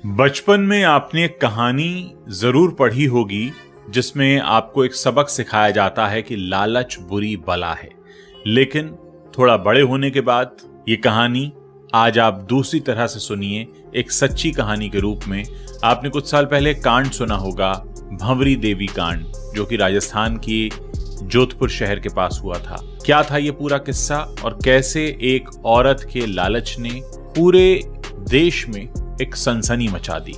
बचपन में आपने एक कहानी जरूर पढ़ी होगी जिसमें आपको एक सबक सिखाया जाता है कि लालच बुरी बला है। लेकिन थोड़ा बड़े होने के बाद ये कहानी आज आप दूसरी तरह से सुनिए, एक सच्ची कहानी के रूप में। आपने कुछ साल पहले कांड सुना होगा, भंवरी देवी कांड, जो कि राजस्थान की जोधपुर शहर के पास हुआ था। क्या था ये पूरा किस्सा और कैसे एक औरत के लालच ने पूरे देश में एक सनसनी मचा दी।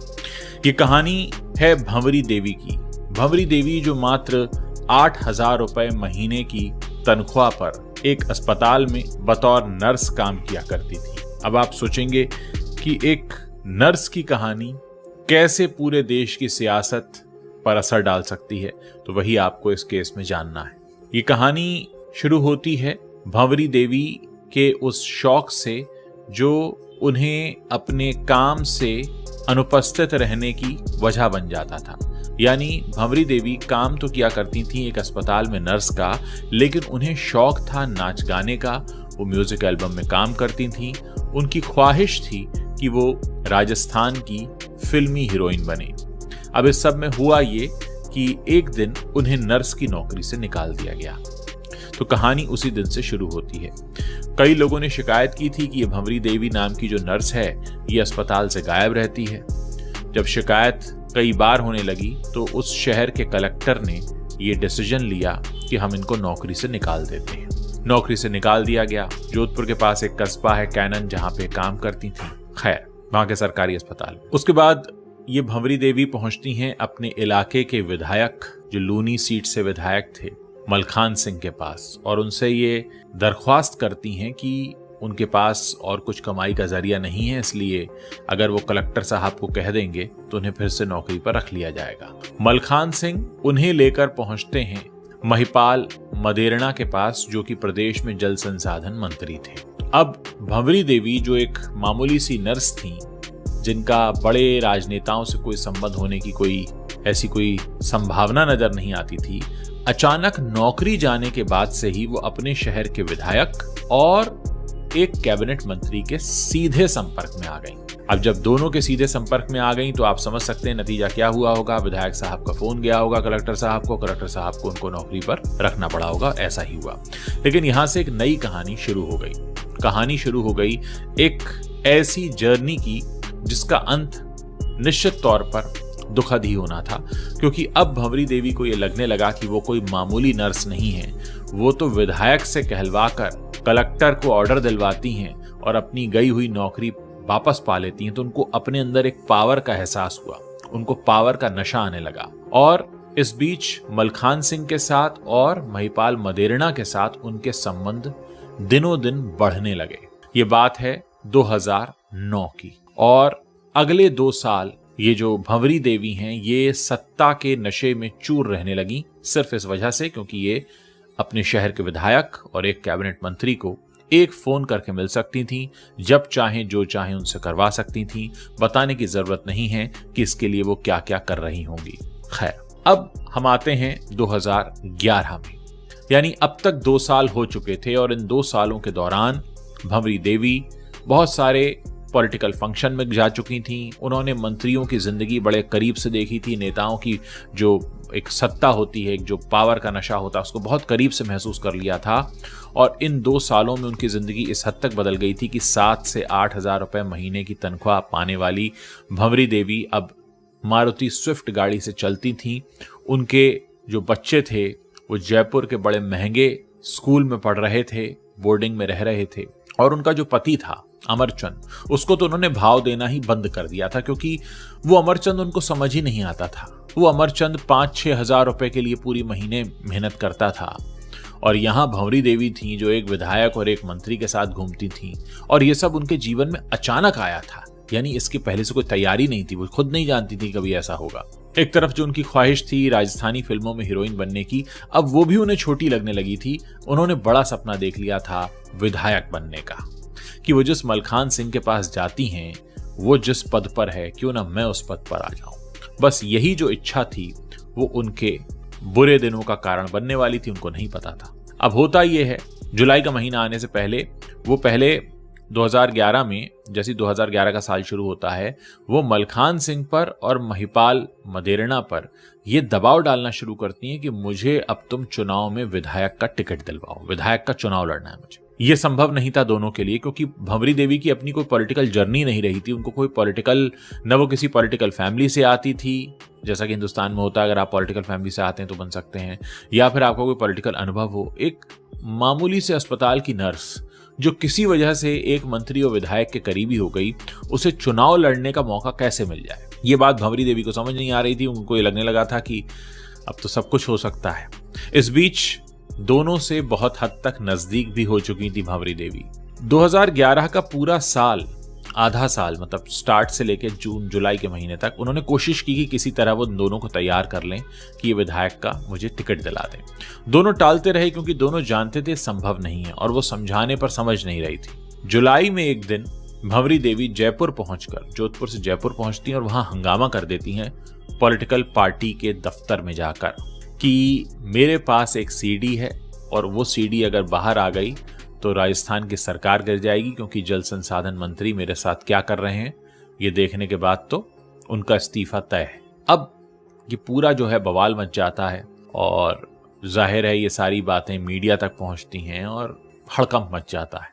ये कहानी है भंवरी देवी की। भंवरी देवी जो मात्र 8,000 रुपए महीने की तनख्वाह पर एक अस्पताल में बतौर नर्स काम किया करती थी। अब आप सोचेंगे कि एक नर्स की कहानी कैसे पूरे देश की सियासत पर असर डाल सकती है, तो वही आपको इस केस में जानना है। ये कहानी शुरू होती है भंवरी देवी के उस शौक से जो उन्हें अपने काम से अनुपस्थित रहने की वजह बन जाता था। यानी भंवरी देवी काम तो किया करती थी एक अस्पताल में नर्स का, लेकिन उन्हें शौक था नाच गाने का। वो म्यूजिक एल्बम में काम करती थी। उनकी ख्वाहिश थी कि वो राजस्थान की फिल्मी हीरोइन बने। अब इस सब में हुआ ये कि एक दिन उन्हें नर्स की नौकरी से निकाल दिया गया। तो कहानी उसी दिन से शुरू होती है। कई लोगों ने शिकायत की थी कि ये भंवरी देवी नाम की जो नर्स है ये अस्पताल से गायब रहती है। जब शिकायत कई बार होने लगी तो उस शहर के कलेक्टर ने ये डिसीजन लिया कि हम इनको नौकरी से निकाल देते हैं। नौकरी से निकाल दिया गया। जोधपुर के पास एक कस्बा है कैनन, जहां पे काम करती थी, खैर वहां के सरकारी अस्पताल। उसके बाद ये भंवरी देवी पहुंचती हैं अपने इलाके के विधायक, जो लूनी सीट से विधायक थे, मलखान सिंह के पास, और उनसे ये दरख्वास्त करती हैं कि उनके पास और कुछ कमाई का जरिया नहीं है, इसलिए अगर वो कलेक्टर साहब को कह देंगे तो उन्हें फिर से नौकरी पर रख लिया जाएगा। मलखान सिंह उन्हें लेकर पहुंचते हैं महिपाल मदेरणा के पास, जो कि प्रदेश में जल संसाधन मंत्री थे। अब भंवरी देवी जो एक मामूली सी नर्स थी, जिनका बड़े राजनेताओं से कोई संबंध होने की ऐसी कोई संभावना नजर नहीं आती थी, अचानक नौकरी जाने के बाद से ही वो अपने शहर के विधायक और एक कैबिनेट मंत्री के सीधे संपर्क में आ गई। अब जब दोनों के सीधे संपर्क में आ गई तो आप समझ सकते हैं नतीजा क्या हुआ होगा। विधायक साहब का फोन गया होगा कलेक्टर साहब को, कलेक्टर साहब को उनको नौकरी पर रखना पड़ा होगा, ऐसा ही हुआ। लेकिन यहां से एक नई कहानी शुरू हो गई। कहानी शुरू हो गई एक ऐसी जर्नी की जिसका अंत निश्चित तौर पर दुखद ही होना था, क्योंकि अब भंवरी देवी को यह लगने लगा कि वो कोई मामूली नर्स नहीं है। वो तो विधायक से कहलवाकर कलेक्टर को ऑर्डर दिलवाती हैं और अपनी गई हुई नौकरी वापस पा लेती हैं। तो उनको अपने अंदर एक पावर का एहसास हुआ, उनको पावर का नशा आने लगा। और इस बीच मलखान सिंह के साथ और महिपाल मदेरणा के साथ उनके संबंध दिनों दिन बढ़ने लगे। ये बात है 2009 की। और अगले 2 साल ये जो भंवरी देवी हैं ये सत्ता के नशे में चूर रहने लगी, सिर्फ इस वजह से क्योंकि ये अपने शहर के विधायक और एक कैबिनेट मंत्री को एक फोन करके मिल सकती थी, जब चाहें जो चाहें उनसे करवा सकती थी। बताने की जरूरत नहीं है कि इसके लिए वो क्या क्या कर रही होंगी। खैर, अब हम आते हैं 2011 में, यानी अब तक 2 साल हो चुके थे और इन 2 सालों के दौरान भंवरी देवी बहुत सारे पॉलिटिकल फंक्शन में जा चुकी थी। उन्होंने मंत्रियों की जिंदगी बड़े करीब से देखी थी। नेताओं की जो एक सत्ता होती है, एक जो पावर का नशा होता है, उसको बहुत करीब से महसूस कर लिया था। और इन 2 सालों में उनकी जिंदगी इस हद तक बदल गई थी कि 7 से 8,000 रुपए महीने की तनख्वाह पाने वाली भंवरी देवी अब मारुति स्विफ्ट गाड़ी से चलती थी। उनके जो बच्चे थे वो जयपुर के बड़े महंगे स्कूल में पढ़ रहे थे, बोर्डिंग में रह रहे थे। और उनका जो पति था अमरचंद, उसको तो उन्होंने भाव देना ही बंद कर दिया था, क्योंकि वो अमरचंद उनको समझ ही नहीं आता था। वो अमरचंद 5-6 हजार रुपए के लिए पूरी महीने मेहनत करता था, और यहाँ भंवरी देवी थी जो एक विधायक और एक मंत्री के साथ घूमती थी। और ये सब उनके जीवन में अचानक आया था, यानी इसकी पहले से कोई तैयारी नहीं थी। वो खुद नहीं जानती थी कभी ऐसा होगा। एक तरफ जो उनकी ख्वाहिश थी राजस्थानी फिल्मों में हीरोइन बनने की, अब वो भी उन्हें छोटी लगने लगी थी। उन्होंने बड़ा सपना देख लिया था विधायक बनने का, कि वो जिस मलखान सिंह के पास जाती हैं, वो जिस पद पर है, क्यों ना मैं उस पद पर आ जाऊं। बस यही जो इच्छा थी वो उनके बुरे दिनों का कारण बनने वाली थी, उनको नहीं पता था। अब होता यह है, जुलाई का महीना आने से पहले वो 2011 में, जैसे 2011 का साल शुरू होता है, वो मलखान सिंह पर और महिपाल मदेरणा पर ये दबाव डालना शुरू करती हैं कि मुझे अब तुम चुनाव में विधायक का टिकट दिलवाओ, विधायक का चुनाव लड़ना है मुझे। ये संभव नहीं था दोनों के लिए, क्योंकि भंवरी देवी की अपनी कोई पॉलिटिकल जर्नी नहीं रही थी, उनको कोई पॉलिटिकल, न वो किसी पॉलिटिकल फैमिली से आती थी, जैसा कि हिंदुस्तान में होता है अगर आप पॉलिटिकल फैमिली से आते हैं तो बन सकते हैं, या फिर आपका कोई पॉलिटिकल अनुभव हो। एक मामूली से अस्पताल की नर्स जो किसी वजह से एक मंत्री और विधायक के करीबी हो गई, उसे चुनाव लड़ने का मौका कैसे मिल जाए, ये बात भंवरी देवी को समझ नहीं आ रही थी। उनको ये लगने लगा था कि अब तो सब कुछ हो सकता है। इस बीच दोनों से बहुत हद तक नजदीक भी हो चुकी थी भंवरी देवी। 2011 का पूरा साल, आधा साल, मतलब स्टार्ट से लेकर जून जुलाई के महीने तक उन्होंने कोशिश की कि किसी तरह वो दोनों को तैयार कर लें कि ये विधायक का मुझे टिकट दिला दें। दोनों टालते रहे क्योंकि दोनों जानते थे संभव नहीं है, और वो समझाने पर समझ नहीं रही थी। जुलाई में एक दिन भंवरी देवी जयपुर पहुंचकर, जोधपुर से जयपुर पहुंचती हैं और वहां हंगामा कर देती हैं पॉलिटिकल पार्टी के दफ्तर में जाकर कि मेरे पास एक सीडी है और वो सीडी अगर बाहर आ गई तो राजस्थान की सरकार गिर जाएगी, क्योंकि जल संसाधन मंत्री मेरे साथ क्या कर रहे हैं ये देखने के बाद तो उनका इस्तीफा तय है। अब ये पूरा जो है बवाल मच जाता है और जाहिर है ये सारी बातें मीडिया तक पहुंचती हैं और हड़कंप मच जाता है।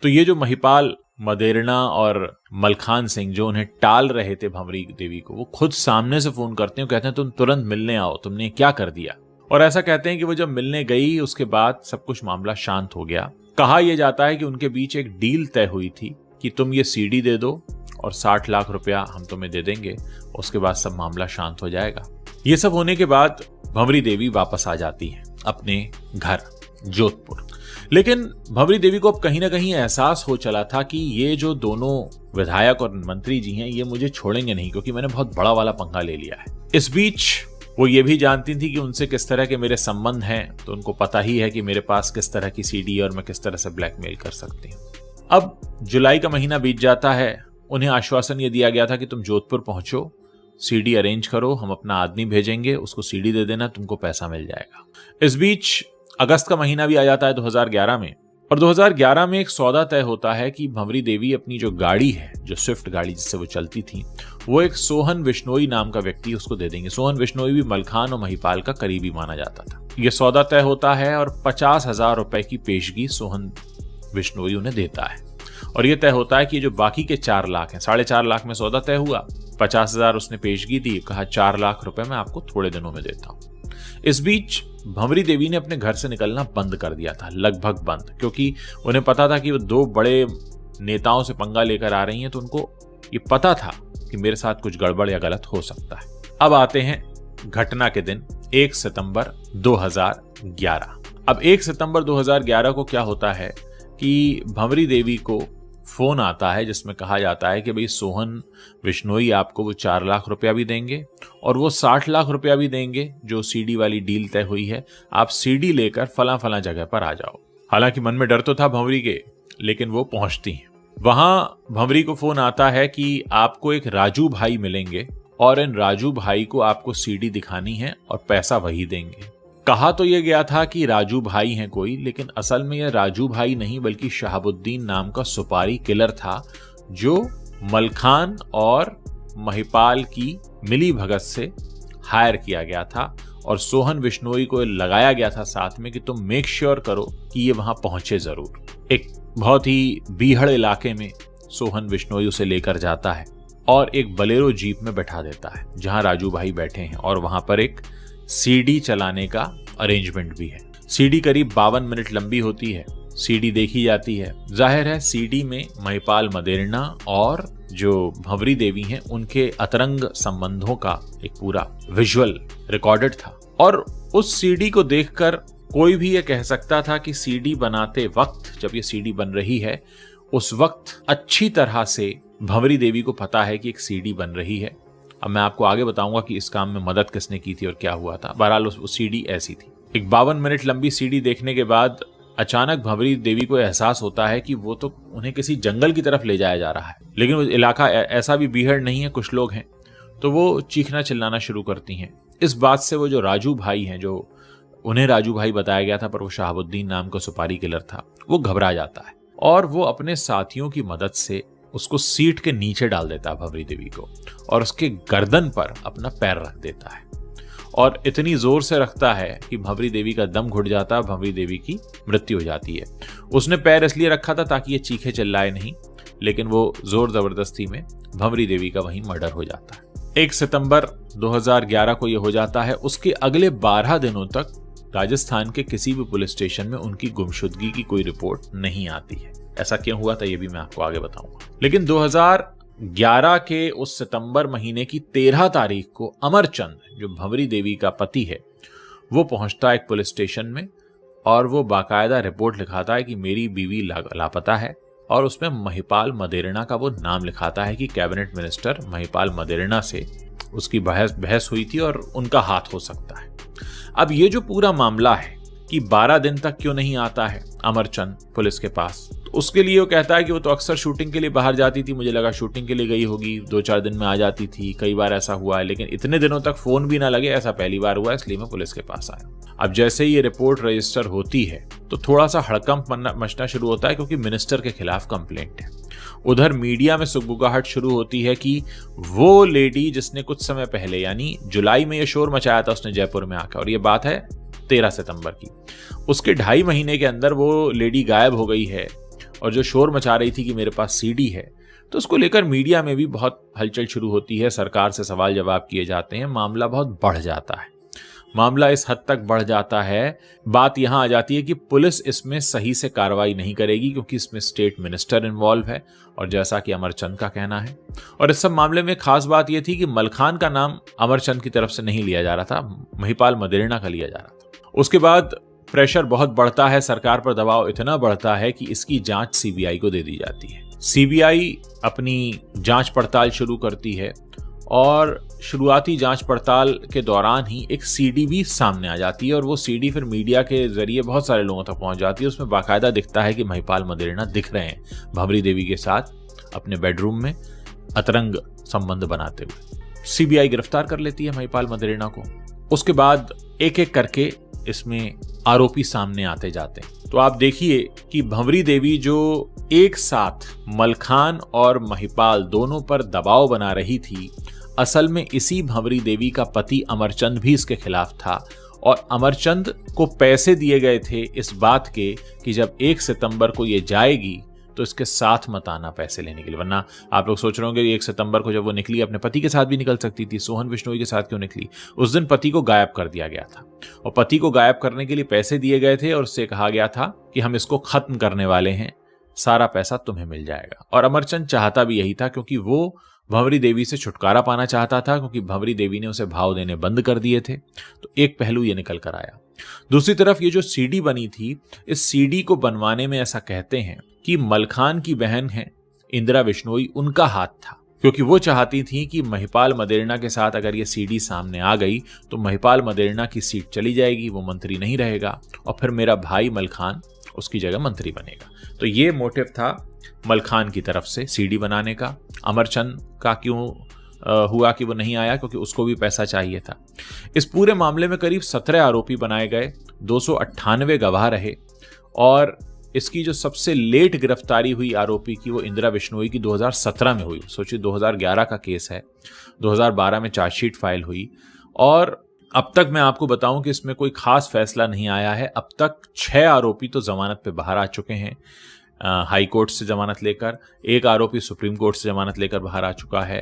तो ये जो महिपाल मदेरणा और मलखान सिंह जो उन्हें टाल रहे थे भंवरी देवी को, वो खुद सामने से फोन करते हैं, कहते हैं तुम तुरंत मिलने आओ, तुमने क्या कर दिया। और ऐसा कहते हैं कि वो जब मिलने गई उसके बाद सब कुछ मामला शांत हो गया। कहा यह जाता है कि उनके बीच एक डील तय हुई थी कि तुम ये सीडी दे दो और 60 लाख रुपया हम तुम्हें दे देंगे, उसके बाद सब मामला शांत हो जाएगा। ये सब होने के बाद भंवरी देवी वापस आ जाती है अपने घर जोधपुर। लेकिन भंवरी देवी को अब कहीं ना कहीं एहसास हो चला था कि ये जो दोनों विधायक और मंत्री जी हैं ये मुझे छोड़ेंगे नहीं, क्योंकि मैंने बहुत बड़ा वाला पंगा ले लिया है। इस बीच वो ये भी जानती थी कि उनसे किस तरह के मेरे संबंध हैं, तो उनको पता ही है कि मेरे पास किस तरह की सीडी और मैं किस तरह से ब्लैकमेल कर सकती हूँ। अब जुलाई का महीना बीत जाता है। उन्हें आश्वासन ये दिया गया था कि तुम जोधपुर पहुंचो, सीडी अरेंज करो, हम अपना आदमी भेजेंगे, उसको सीडी दे देना, तुमको पैसा मिल जाएगा। इस बीच अगस्त का महीना भी आ जाता है 2011 में, और 2011 में एक सौदा तय होता है कि भंवरी देवी अपनी जो गाड़ी है, जो स्विफ्ट गाड़ी जिससे वो चलती थी, वो एक सोहन विश्नोई नाम का व्यक्ति उसको दे देंगे। सोहन विश्नोई भी मलखान और महिपाल का करीबी माना जाता था। ये सौदा तय होता है और 50,000 रुपए की पेशगी सोहन विश्नोई उन्हें देता है। और यह तय होता है कि जो बाकी के 4 लाख हैं, 4.5 लाख में सौदा तय हुआ, 50,000 उसने पेशगी दी, कहा 4 लाख रुपए मैं आपको थोड़े दिनों में देता हूं। इस बीच भंवरी देवी ने अपने घर से निकलना बंद कर दिया था, लगभग बंद, क्योंकि उन्हें पता था कि वो 2 बड़े नेताओं से पंगा लेकर आ रही हैं, तो उनको ये पता था कि मेरे साथ कुछ गड़बड़ या गलत हो सकता है। अब आते हैं घटना के दिन 1 सितंबर 2011। अब 1 सितंबर 2011 को क्या होता है कि भंवरी देवी को फोन आता है जिसमें कहा जाता है कि भाई सोहन विश्नोई आपको वो 4 लाख रुपया भी देंगे और वो 60 लाख रुपया भी देंगे जो सीडी वाली डील तय हुई है, आप सीडी लेकर फला फला जगह पर आ जाओ। हालांकि मन में डर तो था भंवरी के, लेकिन वो पहुंचती हैं। वहां भंवरी को फोन आता है कि आपको एक राजू भाई मिलेंगे और इन राजू भाई को आपको सीडी दिखानी है और पैसा वही देंगे। कहा तो यह गया था कि राजू भाई हैं कोई, लेकिन असल में यह राजू भाई नहीं बल्कि शहाबुद्दीन नाम का सुपारी किलर था, जो मलखान और महिपाल की मिली भगत से हायर किया गया था और सोहन विश्नोई को लगाया गया था साथ में कि तुम मेक श्योर करो कि ये वहां पहुंचे जरूर। एक बहुत ही बीहड़ इलाके में सोहन विश्नोई उसे लेकर जाता है और एक बलेरो जीप में बैठा देता है जहां राजू भाई बैठे हैं, और वहां पर एक सीडी चलाने का अरेंजमेंट भी है। सीडी करीब 52 मिनट लंबी होती है। सीडी देखी जाती है। जाहिर है सीडी में महिपाल मदेरणा और जो भंवरी देवी हैं उनके अतरंग संबंधों का एक पूरा विजुअल रिकॉर्डेड था, और उस सीडी को देखकर कोई भी ये कह सकता था कि सीडी बनाते वक्त, जब ये सीडी बन रही है उस वक्त अच्छी तरह से भंवरी देवी को पता है कि एक सीडी बन रही है। अब मैं आपको आगे बताऊंगा कि इस काम में मदद किसने की थी और क्या हुआ था। बहरहाल उस सीडी ऐसी थी। एक 52 मिनट लंबी सीडी देखने के बाद अचानक भंवरी देवी को एहसास होता है कि वो तो उन्हें किसी जंगल की तरफ ले जाया जा रहा है, लेकिन वो इलाका ऐसा भी बीहड़ नहीं है, कुछ लोग हैं, तो वो चीखना चिल्लाना शुरू करती हैं। इस बात से वो जो राजू भाई हैं, जो उन्हें राजू भाई बताया गया था पर वो शहाबुद्दीन नाम का सुपारी किलर था, वो घबरा जाता है और वो अपने साथियों की मदद से उसको सीट के नीचे डाल देता है भंवरी देवी को, और उसके गर्दन पर अपना पैर रख देता है और इतनी जोर से रखता है कि भंवरी देवी का दम घुट जाता है, भंवरी देवी की मृत्यु हो जाती है। उसने पैर इसलिए रखा था ताकि ये चीखे चिल्लाए नहीं, लेकिन वो जोर जबरदस्ती में भंवरी देवी का वहीं मर्डर हो जाता है। 1 सितंबर 2011 को ये हो जाता है। उसके अगले 12 दिनों तक राजस्थान के किसी भी पुलिस स्टेशन में उनकी गुमशुदगी की कोई रिपोर्ट नहीं आती है। ऐसा क्यों हुआ था ये भी मैं आपको आगे बताऊंगा। लेकिन 2011 के उस सितंबर महीने की 13 तारीख को अमरचंद, जो भंवरी देवी का पति है, वो पहुंचता है एक पुलिस स्टेशन में और वो बाकायदा रिपोर्ट लिखाता है कि मेरी बीवी लापता है, और उसमें महिपाल मदेरणा का वो नाम लिखाता है कि कैबिनेट मिनिस्टर महिपाल मदेरणा से उसकी बहस हुई थी और उनका हाथ हो सकता है। अब ये जो पूरा मामला है कि 12 दिन तक क्यों नहीं आता है अमरचंद पुलिस के पास, तो उसके लिए वो कहता है कि वो तो अक्सर शूटिंग के लिए बाहर जाती थी, मुझे लगा शूटिंग के लिए गई होगी, 2-4 दिन में आ जाती थी, कई बार ऐसा हुआ है, लेकिन इतने दिनों तक फोन भी ना लगे ऐसा पहली बार हुआ, इसलिए मैं पुलिस के पास आया। अब जैसे ही ये रिपोर्ट रजिस्टर होती है तो थोड़ा सा हड़कंप मचना शुरू होता है, क्योंकि मिनिस्टर के खिलाफ कंप्लेंट है। उधर मीडिया में सुगबुगाहट शुरू होती है कि वो लेडी जिसने कुछ समय पहले, यानी जुलाई में ये शोर मचाया था उसने जयपुर में आकर, और ये बात है 13 सितंबर की, उसके 2.5 महीने के अंदर वो लेडी गायब हो गई है, और जो शोर मचा रही थी कि मेरे पास सीडी है, तो उसको लेकर मीडिया में भी बहुत हलचल शुरू होती है, सरकार से सवाल जवाब किए जाते हैं, मामला बहुत बढ़ जाता है। मामला इस हद तक बढ़ जाता है, बात यहां आ जाती है कि पुलिस इसमें सही से कार्रवाई नहीं करेगी, क्योंकि इसमें स्टेट मिनिस्टर इन्वॉल्व है, और जैसा कि अमरचंद का कहना है। और इस सब मामले में खास बात यह थी कि मलखान का नाम अमरचंद की तरफ से नहीं लिया जा रहा था, महिपाल मदेरणा का लिया जा रहा था। उसके बाद प्रेशर बहुत बढ़ता है, सरकार पर दबाव इतना बढ़ता है कि इसकी जांच सीबीआई को दे दी जाती है। सीबीआई अपनी जांच पड़ताल शुरू करती है, और शुरुआती जांच पड़ताल के दौरान ही एक सीडी भी सामने आ जाती है, और वो सीडी फिर मीडिया के जरिए बहुत सारे लोगों तक पहुंच जाती है। उसमें बाकायदा दिखता है कि महिपाल मदेरणा दिख रहे हैं भंवरी देवी के साथ अपने बेडरूम में अतरंग संबंध बनाते हुए। सीबीआई गिरफ्तार कर लेती है महिपाल मदेरणा को। उसके बाद एक एक करके इसमें आरोपी सामने आते जाते हैं। तो आप देखिए कि भंवरी देवी जो एक साथ मलखान और महिपाल दोनों पर दबाव बना रही थी, असल में इसी भंवरी देवी का पति अमरचंद भी इसके खिलाफ था, और अमरचंद को पैसे दिए गए थे इस बात के कि जब 1 सितंबर को ये जाएगी तो इसके साथ मत आना पैसे लेने के लिए। वरना आप लोग सोच रहे होंगे 1 सितंबर को जब वो निकली अपने पति के साथ भी निकल सकती थी, सोहन बिश्नोई के साथ क्यों निकली? उस दिन पति को गायब कर दिया गया था, और पति को गायब करने के लिए पैसे दिए गए थे, और उससे कहा गया था कि हम इसको खत्म करने वाले हैं, सारा पैसा तुम्हें मिल जाएगा। और अमरचंद चाहता भी यही था, क्योंकि वो भंवरी देवी से छुटकारा पाना चाहता था, क्योंकि भंवरी देवी ने उसे भाव देने बंद कर दिए थे। तो एक पहलू ये निकल कर आया। दूसरी तरफ ये जो सीडी बनी थी, इस सीडी को बनवाने में ऐसा कहते हैं कि मलखान की बहन है इंदिरा बिश्नोई, उनका हाथ था, क्योंकि वो चाहती थी कि महिपाल मदेरणा के साथ अगर ये सीडी सामने आ गई तो महिपाल मदेरणा की सीट चली जाएगी, वो मंत्री नहीं रहेगा, और फिर मेरा भाई मलखान उसकी जगह मंत्री बनेगा। तो ये मोटिव था मलखान की तरफ से सीडी बनाने का। अमरचंद का क्यों हुआ कि वो नहीं आया? क्योंकि उसको भी पैसा चाहिए था। इस पूरे मामले में करीब 17 आरोपी बनाए गए, 298 गवाह रहे, और इसकी जो सबसे लेट गिरफ्तारी हुई आरोपी की वो इंदिरा बिश्नोई की 2017 में हुई। सोचिए 2011 का केस है, 2012 में चार्जशीट फाइल हुई, और अब तक मैं आपको बताऊं कि इसमें कोई खास फैसला नहीं आया है। अब तक 6 आरोपी तो जमानत पे बाहर आ चुके हैं, हाई कोर्ट से जमानत लेकर, एक आरोपी सुप्रीम कोर्ट से जमानत लेकर बाहर आ चुका है,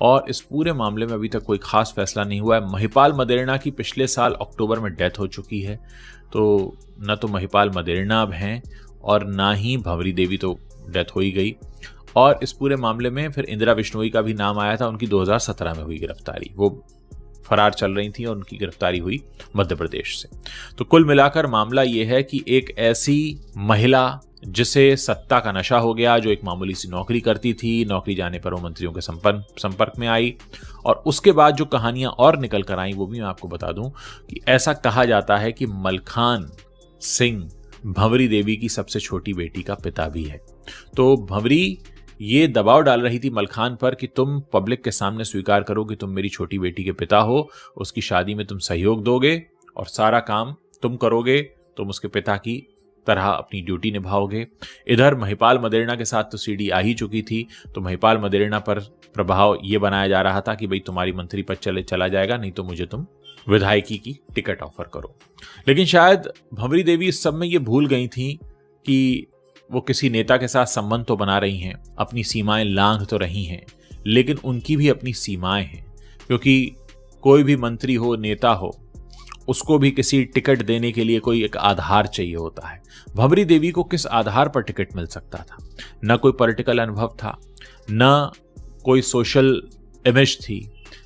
और इस पूरे मामले में अभी तक कोई खास फैसला नहीं हुआ है। महिपाल मदेरणा की पिछले साल अक्टूबर में डेथ हो चुकी है, तो न तो महिपाल मदेरणा अब हैं और ना ही भंवरी देवी, तो डेथ हो ही गई। और इस पूरे मामले में फिर इंदिरा बिश्नोई का भी नाम आया था, उनकी 2017 में हुई गिरफ्तारी, वो फरार चल रही थी और उनकी गिरफ्तारी हुई मध्य प्रदेश से। तो कुल मिलाकर मामला यह है कि एक ऐसी महिला जिसे सत्ता का नशा हो गया, जो एक मामूली सी नौकरी करती थी, नौकरी जाने पर वो मंत्रियों के संपर्क में आई, और उसके बाद जो कहानियां और निकल कर आई वो भी मैं आपको बता दूं कि ऐसा कहा जाता है कि मलखान सिंह भंवरी देवी की सबसे छोटी बेटी का पिता भी है। तो भंवरी ये दबाव डाल रही थी मलखान पर कि तुम पब्लिक के सामने स्वीकार करो कि तुम मेरी छोटी बेटी के पिता हो, उसकी शादी में तुम सहयोग दोगे और सारा काम तुम करोगे, तुम उसके पिता की तरह अपनी ड्यूटी निभाओगे। इधर महिपाल मदेरणा के साथ तो सीडी आ ही चुकी थी, तो महिपाल मदेरणा पर प्रभाव ये बनाया जा रहा था कि भाई तुम्हारी मंत्री पद चला जाएगा, नहीं तो मुझे तुम विधायकी की टिकट ऑफर करो। लेकिन शायद भंवरी देवी इस सब में ये भूल गई थी कि वो किसी नेता के साथ संबंध तो बना रही हैं, अपनी सीमाएं लांघ तो रही हैं, लेकिन उनकी भी अपनी सीमाएं हैं, क्योंकि कोई भी मंत्री हो, नेता हो, उसको भी किसी टिकट देने के लिए कोई एक आधार चाहिए होता है। भंवरी देवी को किस आधार पर टिकट मिल सकता था? न कोई पॉलिटिकल अनुभव था, न कोई सोशल इमेज थी,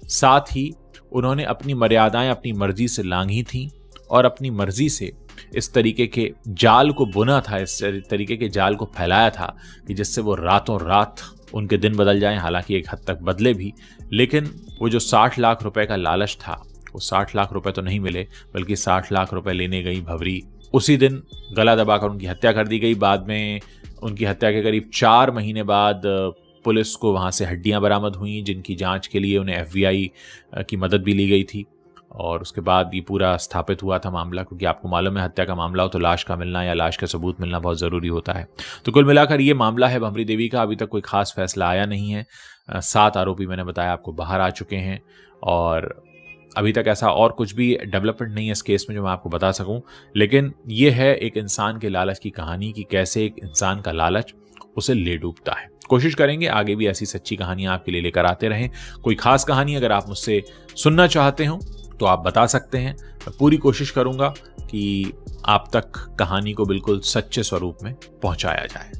साथ ही उन्होंने अपनी मर्यादाएं अपनी मर्जी से लांघी थी और अपनी मर्जी से इस तरीके के जाल को बुना था, इस तरीके के जाल को फैलाया था कि जिससे वो रातों रात उनके दिन बदल जाएं। हालांकि एक हद तक बदले भी, लेकिन वो जो 60 लाख रुपए का लालच था, वो 60 लाख रुपए तो नहीं मिले, बल्कि 60 लाख रुपए लेने गई भंवरी। उसी दिन गला दबाकर उनकी हत्या कर दी गई। बाद में उनकी हत्या के करीब 4 महीने बाद पुलिस को वहां से हड्डियां बरामद हुई, जिनकी जांच के लिए उन्हें FBI की मदद भी ली गई थी। और उसके बाद ये पूरा स्थापित हुआ था मामला, क्योंकि आपको मालूम है हत्या का मामला हो तो लाश का मिलना या लाश का सबूत मिलना बहुत ज़रूरी होता है। तो कुल मिलाकर ये मामला है भंवरी देवी का। अभी तक कोई खास फैसला आया नहीं है। 7 आरोपी मैंने बताया आपको बाहर आ चुके हैं और अभी तक ऐसा और कुछ भी डेवलपमेंट नहीं है इस केस में जो मैं आपको बता सकूं। लेकिन ये है एक इंसान के लालच की कहानी कि कैसे एक इंसान का लालच उसे ले डूबता है। कोशिश करेंगे आगे भी ऐसी सच्ची कहानियां आपके लिए लेकर आते रहें। कोई खास कहानी अगर आप मुझसे सुनना चाहते हो तो आप बता सकते हैं। मैं पूरी कोशिश करूंगा कि आप तक कहानी को बिल्कुल सच्चे स्वरूप में पहुंचाया जाए।